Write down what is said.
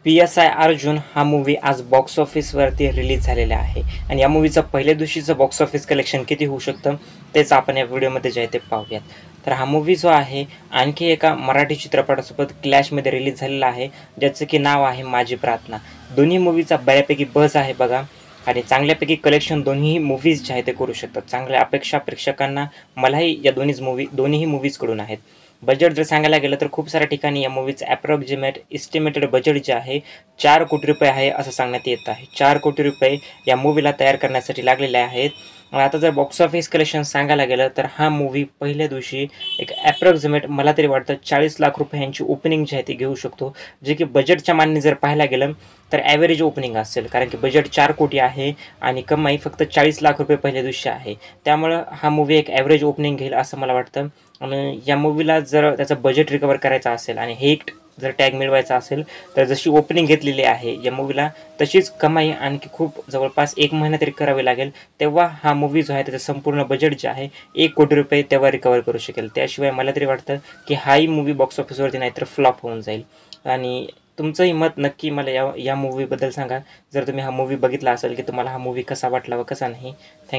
PSI Arjun हा movie आज box ऑफिसवरती release झालेला आहे आणि या मूवीचं पहिल्या दिवशीचं बॉक्स ऑफिस कलेक्शन किती होऊ शकतं तेच आपण या व्हिडिओमध्ये जे आहे ते पाहूयात. तर हा मूवी जो आहे आणखी एका मराठी चित्रपटासोबत क्लॅशमध्ये रिलीज झालेला आहे, ज्याचं की नाव आहे माझी प्रार्थना. दोन्ही मूवीचा बऱ्यापैकी बझ आहे बघा आणि चांगल्यापैकी कलेक्शन दोन्ही मूव्हीज जे आहे ते करू शकतात. चांगल्या अपेक्षा प्रेक्षकांना मलाही या दोन्हीही मूव्हीजकडून आहेत. बजेट जर सांगायला गेलं तर खूप साऱ्या ठिकाणी या मूवीचं एस्टिमेटेड बजेट जे आहे 4 कोटी रुपये आहे असं सांगण्यात येत आहे. 4 कोटी रुपये या मूवीला तयार करण्यासाठी लागलेले आहेत. आता जर बॉक्स ऑफिस कलेक्शन सांगायला गेलं तर हा मूवी पहिल्या दिवशी एक ॲप्रॉक्सिमेट मला तरी वाटतं 40 लाख रुपये यांची ओपनिंग जी आहे ती घेऊ शकतो, जे की बजेटच्या मानाने जर पाहायला गेलं तर ॲव्हरेज ओपनिंग असेल, कारण की बजेट 4 कोटी आहे आणि कमाई फक्त 40 लाख रुपये पहिल्या दिवशी आहे. त्यामुळं हा मूवी एक ॲव्हरेज ओपनिंग घेईल असं मला वाटतं. आणि या मूवीला जर त्याचं बजेट रिकवर करायचं असेल आणि हिट जर टॅग मिळवायचा असेल तर जशी ओपनिंग घेतलेली आहे या मूवीला तशीच कमाई आणखी खूप जवळपास 1 महिना तरी करावी लागेल, तेव्हा हा मूवी जो आहे त्याचं संपूर्ण बजेट जे आहे 1 कोटी रुपये तेव्हा रिकवर करू शकेल. त्याशिवाय मला तरी वाटतं की हाही मूवी बॉक्स ऑफिसवरती नाहीतर फ्लॉप होऊन जाईल. आणि तुमचंही मत नक्की मला या मूवीबद्दल सांगा. जर तुम्ही हा मूवी बघितला असेल की तुम्हाला हा मूवी कसा वाटला व कसा नाही. थँक्यू.